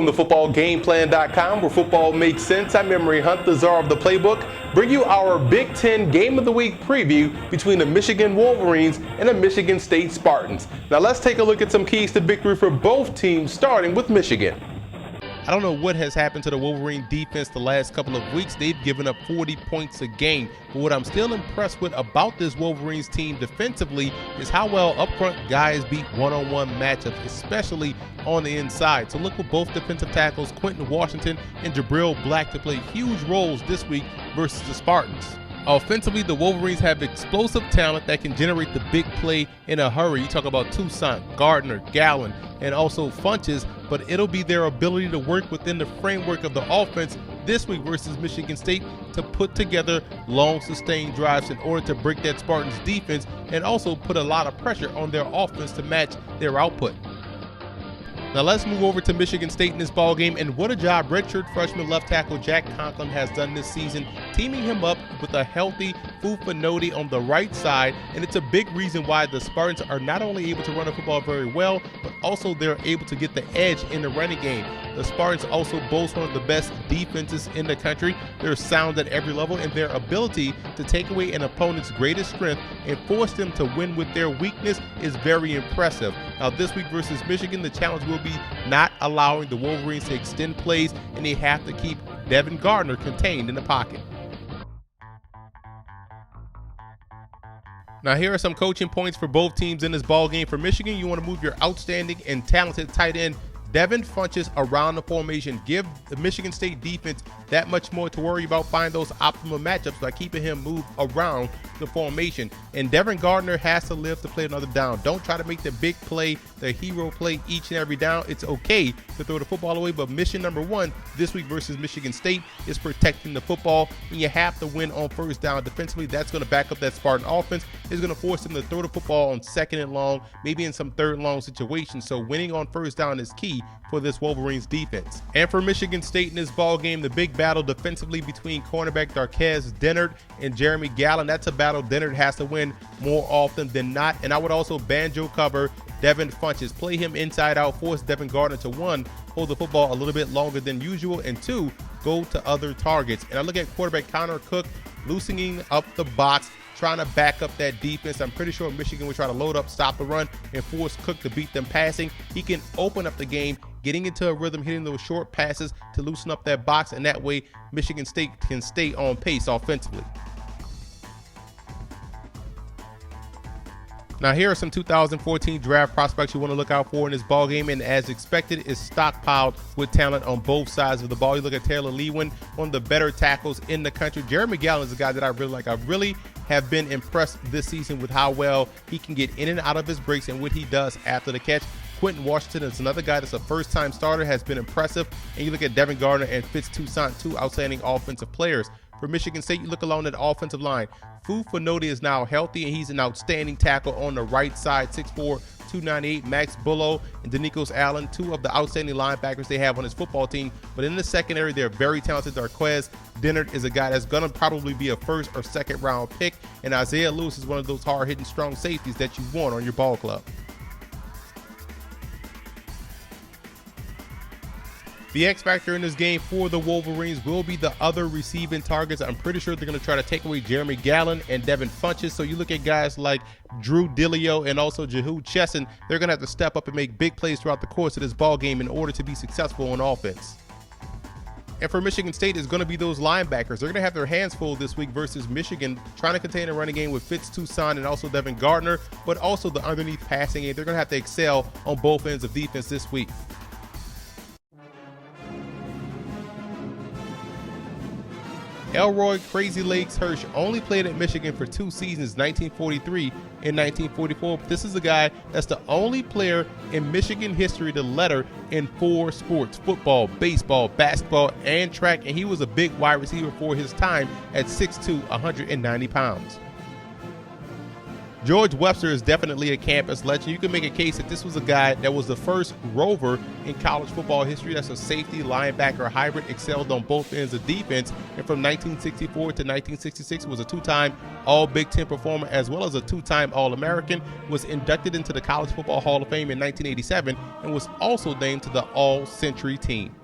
Welcome to footballgameplan.com, where football makes sense. I'm Emery Hunt, the czar of the playbook. Bring you our Big Ten Game of the Week preview between the Michigan Wolverines and the Michigan State Spartans. Now let's take a look at some keys to victory for both teams, starting with Michigan. I don't know what has happened to the Wolverine defense the last couple of weeks. They've given up 40 points a game. But what I'm still impressed with about this Wolverines team defensively is how well up front guys beat one-on-one matchups, especially on the inside. So look for both defensive tackles, Quentin Washington and Jabril Black, to play huge roles this week versus the Spartans. Offensively, the Wolverines have explosive talent that can generate the big play in a hurry. You talk about Toussaint, Gardner, Gallen, and also Funches, but it'll be their ability to work within the framework of the offense this week versus Michigan State to put together long, sustained drives in order to break that Spartans defense and also put a lot of pressure on their offense to match their output. Now let's move over to Michigan State in this ball game, and what a job redshirt freshman left tackle Jack Conklin has done this season, teaming him up with a healthy Fufanoti on the right side, and it's a big reason why the Spartans are not only able to run the football very well, but also they're able to get the edge in the running game. The Spartans also boast one of the best defenses in the country. They're sound at every level, and their ability to take away an opponent's greatest strength and force them to win with their weakness is very impressive. Now this week versus Michigan, the challenge will be not allowing the Wolverines to extend plays, and they have to keep Devin Gardner contained in the pocket. Now here are some coaching points for both teams in this ball game. For Michigan, you want to move your outstanding and talented tight end Devin Funches around the formation. Give the Michigan State defense that much more to worry about, find those optimal matchups by keeping him move around the formation. And Devin Gardner has to live to play another down. Don't try to make the big play, the hero play each and every down. It's okay to throw the football away, but mission number one this week versus Michigan State is protecting the football, and you have to win on first down defensively. That's going to back up that Spartan offense. It's going to force them to throw the football on second and long, maybe in some third and long situations. So winning on first down is key for this Wolverines defense. And for Michigan State in this ball game, the big battle defensively between cornerback Darquez Dennard and Jeremy Gallen. That's a battle Dennard has to win more often than not. And I would also banjo cover Devin Funches. Play him inside out, force Devin Gardner to, one, hold the football a little bit longer than usual, and two, go to other targets. And I look at quarterback Connor Cook loosening up the box, trying to back up that defense. I'm pretty sure Michigan will try to load up, stop the run, and force Cook to beat them passing. He can open up the game, getting into a rhythm, hitting those short passes to loosen up that box, and that way Michigan State can stay on pace offensively. Now here are some 2014 draft prospects you want to look out for in this ball game, and as expected, is stockpiled with talent on both sides of the ball. You look at Taylor Lewin, one of the better tackles in the country. Jeremy Gallen is a guy that I really like. I really have been impressed this season with how well he can get in and out of his breaks and what he does after the catch. Quentin Washington is another guy that's a first-time starter, has been impressive. And you look at Devin Gardner and Fitz Toussaint, two outstanding offensive players. For Michigan State, you look along that offensive line. Fufanoti is now healthy, and he's an outstanding tackle on the right side, 6'4", 298. Max Bullough and Denikos Allen, two of the outstanding linebackers they have on his football team. But in the secondary, they're very talented. Darquez Dennard is a guy that's going to probably be a first or second round pick, and Isaiah Lewis is one of those hard-hitting, strong safeties that you want on your ball club. The X factor in this game for the Wolverines will be the other receiving targets. I'm pretty sure they're going to try to take away Jeremy Gallen and Devin Funches. So you look at guys like Drew Dilio and also Jehu Chesson. They're going to have to step up and make big plays throughout the course of this ball game in order to be successful on offense. And for Michigan State, it's going to be those linebackers. They're going to have their hands full this week versus Michigan, trying to contain a running game with Fitz Toussaint and also Devin Gardner, but also the underneath passing game. They're going to have to excel on both ends of defense this week. Elroy Crazy Legs Hirsch only played at Michigan for 2 seasons, 1943 and 1944. But this is a guy that's the only player in Michigan history to letter in 4 sports: football, baseball, basketball, and track. And he was a big wide receiver for his time at 6'2", 190 pounds. George Webster is definitely a campus legend. You can make a case that this was a guy that was the first rover in college football history. That's a safety linebacker hybrid, excelled on both ends of defense, and from 1964 to 1966 was a two-time All Big Ten performer as well as a two-time All-American, was inducted into the College Football Hall of Fame in 1987, and was also named to the All-Century team.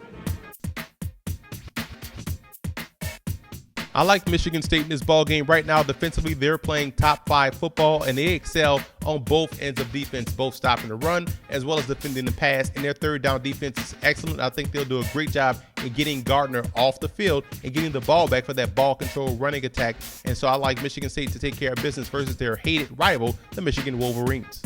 I like Michigan State in this ball game right now. Defensively, they're playing top 5 football, and they excel on both ends of defense, both stopping the run as well as defending the pass. And their third down defense is excellent. I think they'll do a great job in getting Gardner off the field and getting the ball back for that ball control running attack. And so I like Michigan State to take care of business versus their hated rival, the Michigan Wolverines.